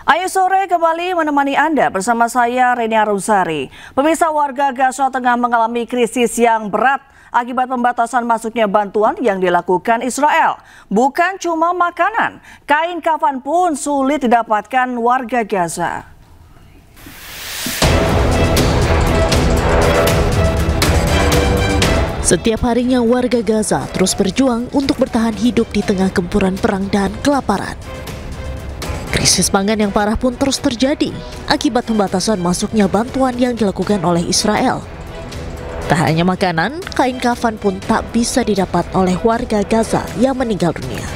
Ayo sore kembali menemani Anda bersama saya Reni Arumsari. Pemirsa, warga Gaza tengah mengalami krisis yang berat akibat pembatasan masuknya bantuan yang dilakukan Israel. Bukan cuma makanan, kain kafan pun sulit didapatkan warga Gaza. Setiap harinya warga Gaza terus berjuang untuk bertahan hidup di tengah gempuran perang dan kelaparan. Krisis pangan yang parah pun terus terjadi akibat pembatasan masuknya bantuan yang dilakukan oleh Israel. Tak hanya makanan, kain kafan pun tak bisa didapat oleh warga Gaza yang meninggal dunia.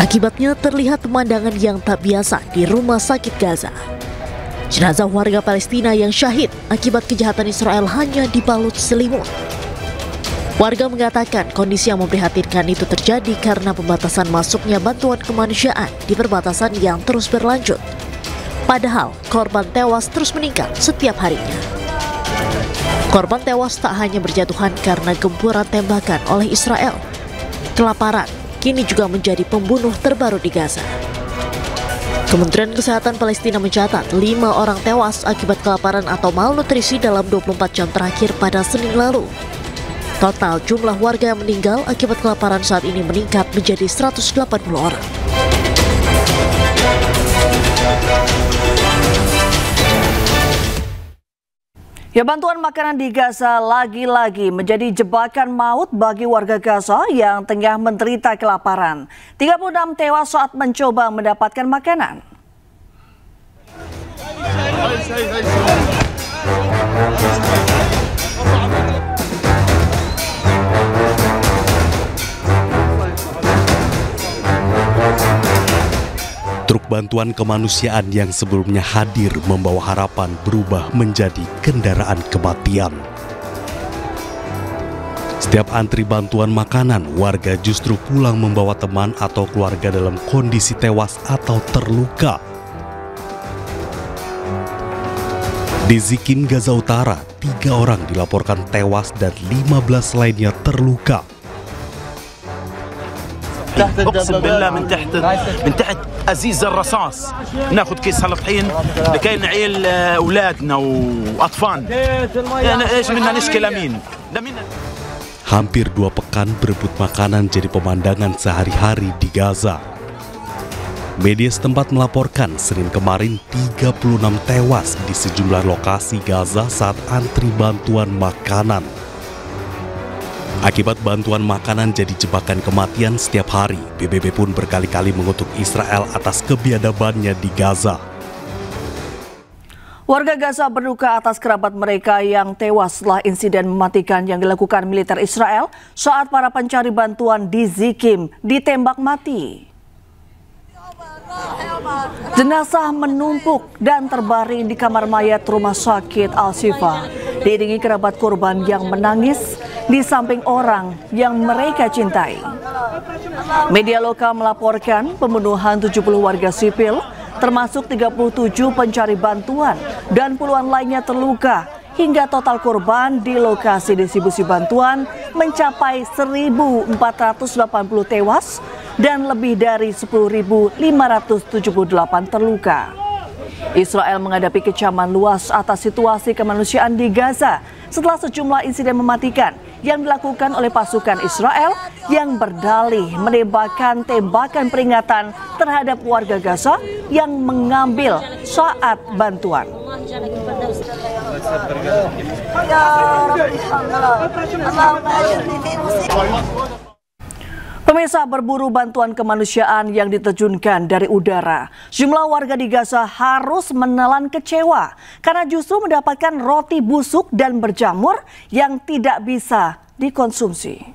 Akibatnya terlihat pemandangan yang tak biasa di rumah sakit Gaza. Jenazah warga Palestina yang syahid akibat kejahatan Israel hanya dibalut selimut. Warga mengatakan kondisi yang memprihatinkan itu terjadi karena pembatasan masuknya bantuan kemanusiaan di perbatasan yang terus berlanjut. Padahal korban tewas terus meningkat setiap harinya. Korban tewas tak hanya berjatuhan karena gempuran tembakan oleh Israel. Kelaparan kini juga menjadi pembunuh terbaru di Gaza. Kementerian Kesehatan Palestina mencatat 5 orang tewas akibat kelaparan atau malnutrisi dalam 24 jam terakhir pada Senin lalu. Total jumlah warga yang meninggal akibat kelaparan saat ini meningkat menjadi 180 orang. Ya, bantuan makanan di Gaza lagi-lagi menjadi jebakan maut bagi warga Gaza yang tengah menderita kelaparan. 36 tewas saat mencoba mendapatkan makanan. Truk bantuan kemanusiaan yang sebelumnya hadir membawa harapan berubah menjadi kendaraan kematian. Setiap antri bantuan makanan, warga justru pulang membawa teman atau keluarga dalam kondisi tewas atau terluka. Di Zikin, Gaza Utara, 3 orang dilaporkan tewas dan 15 lainnya terluka. اقسم بالله من تحت ازيز الرصاص ناخذ كيس هالطحين لكي نعيل اولادنا واطفالنا ايش بدنا نشكي لمين. Hampir 2 pekan berebut makanan jadi pemandangan sehari-hari di Gaza. Media setempat melaporkan Senin kemarin 36 tewas di sejumlah lokasi Gaza saat antri bantuan makanan. Akibat bantuan makanan jadi jebakan kematian setiap hari, PBB pun berkali-kali mengutuk Israel atas kebiadabannya di Gaza. Warga Gaza berduka atas kerabat mereka yang tewas setelah insiden mematikan yang dilakukan militer Israel saat para pencari bantuan di Zikim ditembak mati. Jenazah menumpuk dan terbaring di kamar mayat rumah sakit Al-Shifa, diiringi kerabat korban yang menangis di samping orang yang mereka cintai. Media lokal melaporkan pembunuhan 70 warga sipil, termasuk 37 pencari bantuan dan puluhan lainnya terluka, hingga total korban di lokasi distribusi bantuan mencapai 1.480 tewas dan lebih dari 10.578 terluka. Israel menghadapi kecaman luas atas situasi kemanusiaan di Gaza setelah sejumlah insiden mematikan yang dilakukan oleh pasukan Israel yang berdalih menembakkan tembakan peringatan terhadap warga Gaza yang mengambil saat bantuan. Pemirsa, berburu bantuan kemanusiaan yang diterjunkan dari udara, jumlah warga di Gaza harus menelan kecewa karena justru mendapatkan roti busuk dan berjamur yang tidak bisa dikonsumsi.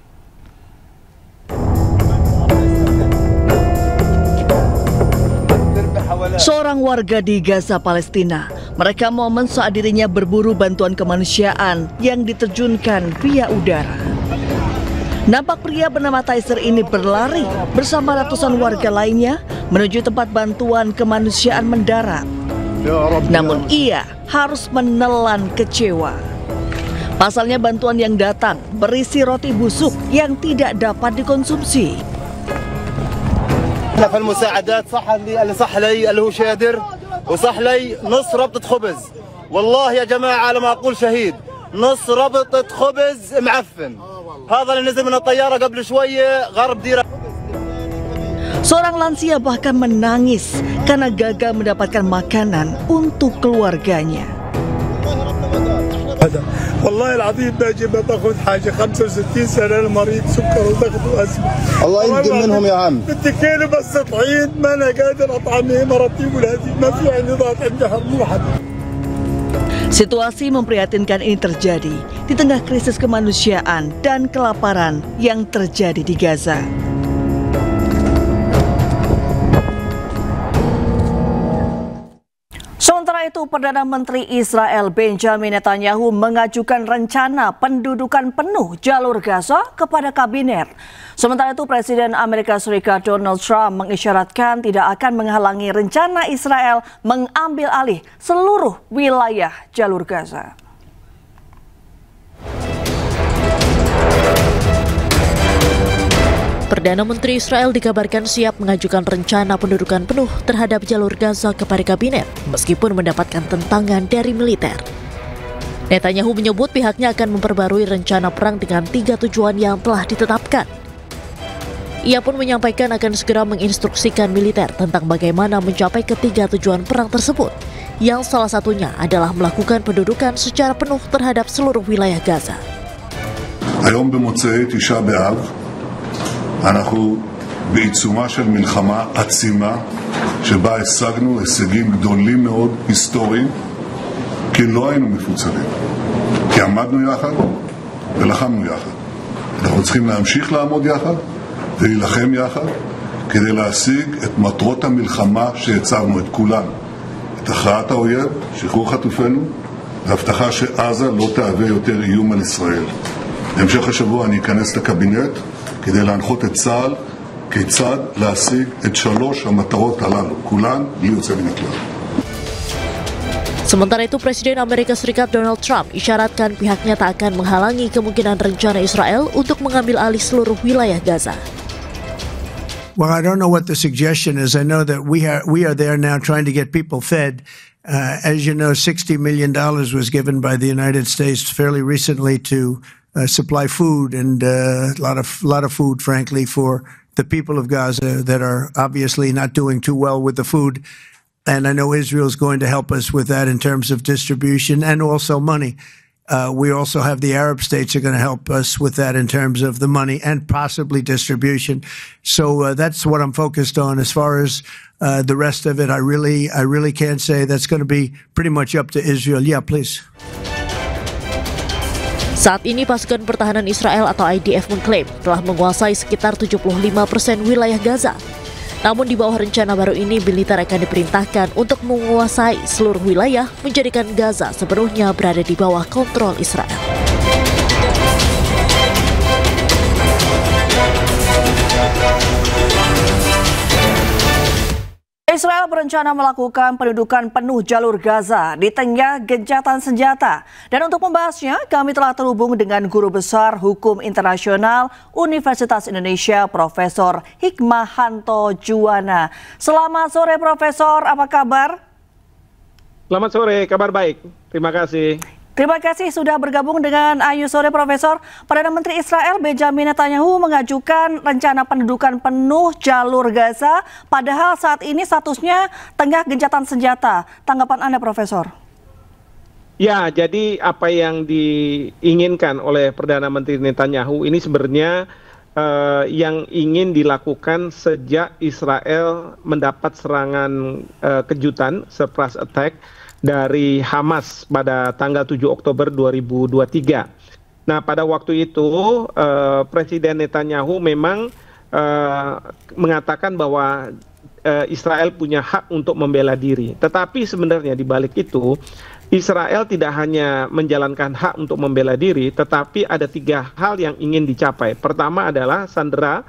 Seorang warga di Gaza, Palestina, merekam momen saat dirinya berburu bantuan kemanusiaan yang diterjunkan via udara. Nampak pria bernama Tyser ini berlari bersama ratusan warga lainnya menuju tempat bantuan kemanusiaan mendarat. Namun ia harus menelan kecewa. Pasalnya bantuan yang datang berisi roti busuk yang tidak dapat dikonsumsi. احنا في المساعدات صح لي اللي هو شادر وصح لي نص ربطة خبز. والله يا جماعة على ما أقول شهيد، نص ربطة خبز معفن. هذا اللي نزل من الطيارة قبل شوية غرب ديرة. Seorang lansia bahkan menangis karena gagal mendapatkan makanan untuk keluarganya. والله العظيم باجي باخذ حاجه 65 سنه المريض سكر وضغط وازمه. الله ينتقم منهم يا عم. بدي كيلو بس طعين ما انا قادر اطعم مرتي وولادي، ما في عندي ضغط عندي واحد. Situasi memprihatinkan ini terjadi di tengah krisis kemanusiaan dan kelaparan yang terjadi di Gaza. Sementara itu, Perdana Menteri Israel Benjamin Netanyahu mengajukan rencana pendudukan penuh jalur Gaza kepada kabinet. Sementara itu, Presiden Amerika Serikat Donald Trump mengisyaratkan tidak akan menghalangi rencana Israel mengambil alih seluruh wilayah jalur Gaza. Perdana Menteri Israel dikabarkan siap mengajukan rencana pendudukan penuh terhadap jalur Gaza kepada kabinet, meskipun mendapatkan tentangan dari militer. Netanyahu menyebut pihaknya akan memperbarui rencana perang dengan 3 tujuan yang telah ditetapkan. Ia pun menyampaikan akan segera menginstruksikan militer tentang bagaimana mencapai ketiga tujuan perang tersebut, yang salah satunya adalah melakukan pendudukan secara penuh terhadap seluruh wilayah Gaza. היום במוצאי תשעה באב אנחנו בעיצומה של מלחמה עצימה שבה השגנו הישגים גדולים מאוד היסטוריים, כי לא היינו מפוצלים, כי עמדנו יחד ולחמנו יחד. אנחנו צריכים להמשיך לעמוד יחד ולהילחם יחד כדי להשיג את מטרות המלחמה שהצבנו, את כולן, את הכרעת האויב, שחרור חטופינו והבטחה שעזה לא תהווה יותר איום על ישראל. בהמשך השבוע אני אכנס לקבינט כדי להנחות את צה"ל כיצד להשיג את 3 המטרות הללו, כולן בלי יוצא מן הכלל. Sementara itu, Presiden Amerika Serikat Donald Trump isyaratkan pihaknya tak akan menghalangi kemungkinan rencana Israel untuk mengambil alih seluruh wilayah Gaza. Well, I don't know what the suggestion is. I know that we are there now trying to get people fed. As you know, $60 million was given by the United States fairly recently to supply food and a lot of food, frankly, for the people of Gaza that are obviously not doing too well with the food. And I know Israel is going to help us with that in terms of distribution and also money. We also have the Arab states are going to help us with that in terms of the money and possibly distribution. So that's what I'm focused on. As far as the rest of it, I really can't say. That's going to be pretty much up to Israel. Yeah, please. Saat ini pasukan pertahanan Israel atau IDF mengklaim telah menguasai sekitar 75% wilayah Gaza. Namun di bawah rencana baru ini, militer akan diperintahkan untuk menguasai seluruh wilayah, menjadikan Gaza sepenuhnya berada di bawah kontrol Israel. Israel berencana melakukan pendudukan penuh jalur Gaza di tengah gencatan senjata. Dan untuk membahasnya, kami telah terhubung dengan Guru Besar Hukum Internasional Universitas Indonesia, Profesor Hikmahanto Juwana. Selamat sore, Profesor. Apa kabar? Selamat sore, kabar baik. Terima kasih. Terima kasih sudah bergabung dengan Ayu Sore, Profesor. Perdana Menteri Israel Benjamin Netanyahu mengajukan rencana pendudukan penuh jalur Gaza, padahal saat ini statusnya tengah gencatan senjata. Tanggapan Anda, Profesor? Ya, jadi apa yang diinginkan oleh Perdana Menteri Netanyahu ini sebenarnya yang ingin dilakukan sejak Israel mendapat serangan kejutan, surprise attack, dari Hamas pada tanggal 7 Oktober 2023. Nah, pada waktu itu Presiden Netanyahu memang mengatakan bahwa Israel punya hak untuk membela diri. Tetapi sebenarnya di balik itu, Israel tidak hanya menjalankan hak untuk membela diri, tetapi ada 3 hal yang ingin dicapai. Pertama adalah sandera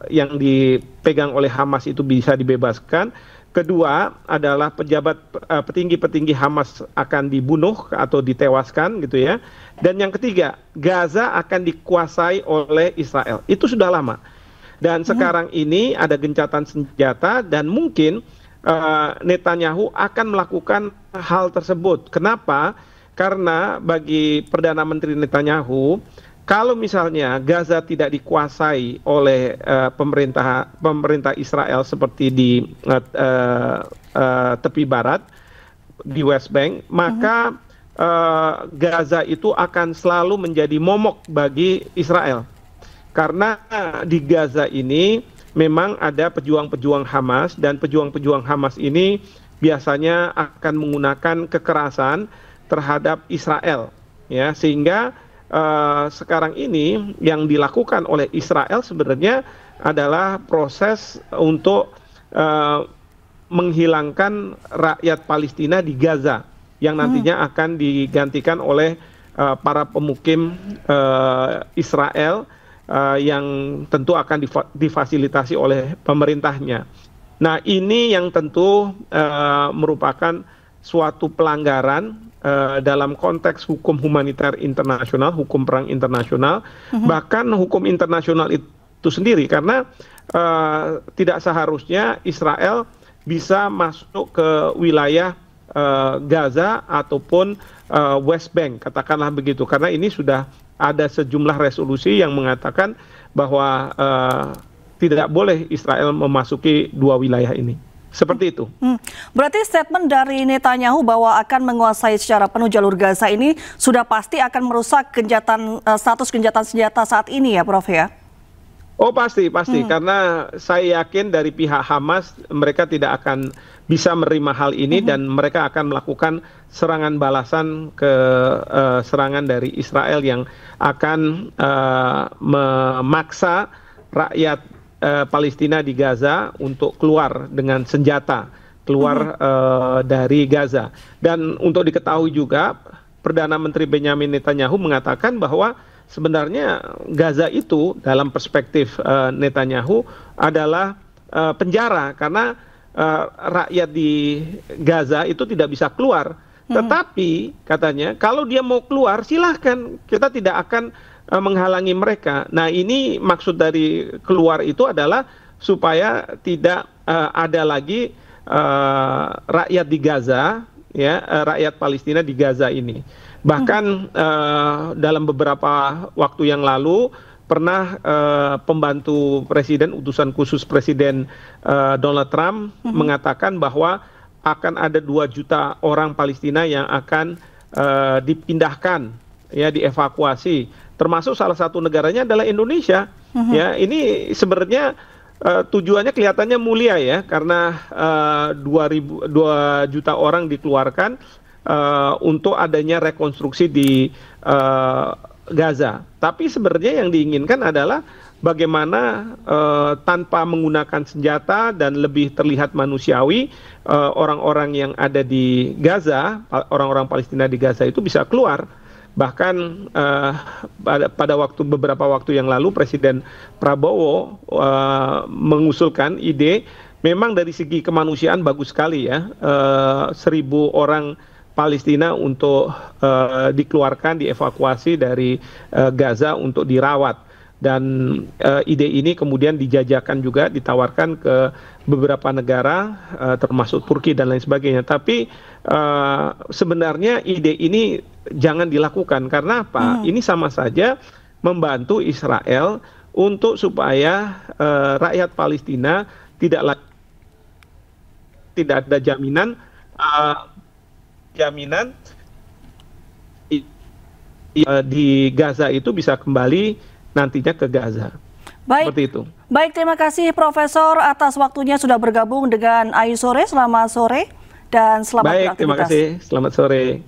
yang dipegang oleh Hamas itu bisa dibebaskan. Kedua adalah petinggi-petinggi Hamas akan dibunuh atau ditewaskan gitu ya. Dan yang ketiga, Gaza akan dikuasai oleh Israel. Itu sudah lama. Dan sekarang ini ada gencatan senjata dan mungkin Netanyahu akan melakukan hal tersebut. Kenapa? Karena bagi Perdana Menteri Netanyahu, kalau misalnya Gaza tidak dikuasai oleh pemerintah Israel seperti di tepi barat, di West Bank, maka Gaza itu akan selalu menjadi momok bagi Israel. Karena di Gaza ini memang ada pejuang-pejuang Hamas, dan pejuang-pejuang Hamas ini biasanya akan menggunakan kekerasan terhadap Israel, ya, sehingga sekarang ini yang dilakukan oleh Israel sebenarnya adalah proses untuk menghilangkan rakyat Palestina di Gaza yang nantinya akan digantikan oleh para pemukim Israel yang tentu akan difasilitasi oleh pemerintahnya. Nah, ini yang tentu merupakan suatu pelanggaran dalam konteks hukum humaniter internasional, hukum perang internasional, bahkan hukum internasional itu sendiri, karena tidak seharusnya Israel bisa masuk ke wilayah Gaza ataupun West Bank, katakanlah begitu, karena ini sudah ada sejumlah resolusi yang mengatakan bahwa tidak boleh Israel memasuki dua wilayah ini. Seperti itu. Berarti statement dari Netanyahu bahwa akan menguasai secara penuh jalur Gaza ini sudah pasti akan merusak status gencatan senjata saat ini ya, Prof, ya? Oh, pasti. Karena saya yakin dari pihak Hamas mereka tidak akan bisa menerima hal ini dan mereka akan melakukan serangan balasan ke serangan dari Israel yang akan memaksa rakyat Palestina di Gaza untuk keluar dengan senjata, keluar dari Gaza. Dan untuk diketahui juga, Perdana Menteri Benjamin Netanyahu mengatakan bahwa sebenarnya Gaza itu dalam perspektif Netanyahu adalah penjara, karena rakyat di Gaza itu tidak bisa keluar. Tetapi katanya kalau dia mau keluar silahkan, kita tidak akan menghalangi mereka. Nah, ini maksud dari keluar itu adalah supaya tidak ada lagi rakyat di Gaza, ya, rakyat Palestina di Gaza ini. Bahkan dalam beberapa waktu yang lalu pernah pembantu presiden, utusan khusus Presiden Donald Trump mengatakan bahwa akan ada 2 juta orang Palestina yang akan dipindahkan, ya, dievakuasi. Termasuk salah satu negaranya adalah Indonesia. Ya, ini sebenarnya tujuannya kelihatannya mulia, ya, karena 2 juta orang dikeluarkan untuk adanya rekonstruksi di Gaza. Tapi sebenarnya yang diinginkan adalah bagaimana tanpa menggunakan senjata dan lebih terlihat manusiawi, orang-orang yang ada di Gaza, orang-orang Palestina di Gaza itu bisa keluar. Bahkan pada beberapa waktu yang lalu Presiden Prabowo mengusulkan ide, memang dari segi kemanusiaan bagus sekali, ya, 1.000 orang Palestina untuk dikeluarkan, dievakuasi dari Gaza untuk dirawat. Dan ide ini kemudian dijajakan juga, ditawarkan ke beberapa negara, termasuk Turki dan lain sebagainya. Tapi sebenarnya ide ini jangan dilakukan. Karena apa? Ini sama saja membantu Israel untuk supaya rakyat Palestina tidak ada jaminan di Gaza itu bisa kembali nantinya ke Gaza. Baik, seperti itu. Baik, terima kasih Profesor atas waktunya sudah bergabung dengan Ayu Sore. Selamat sore dan selamat beraktivitas. Baik, terima kasih. Selamat sore.